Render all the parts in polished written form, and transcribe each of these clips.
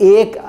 1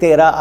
13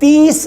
30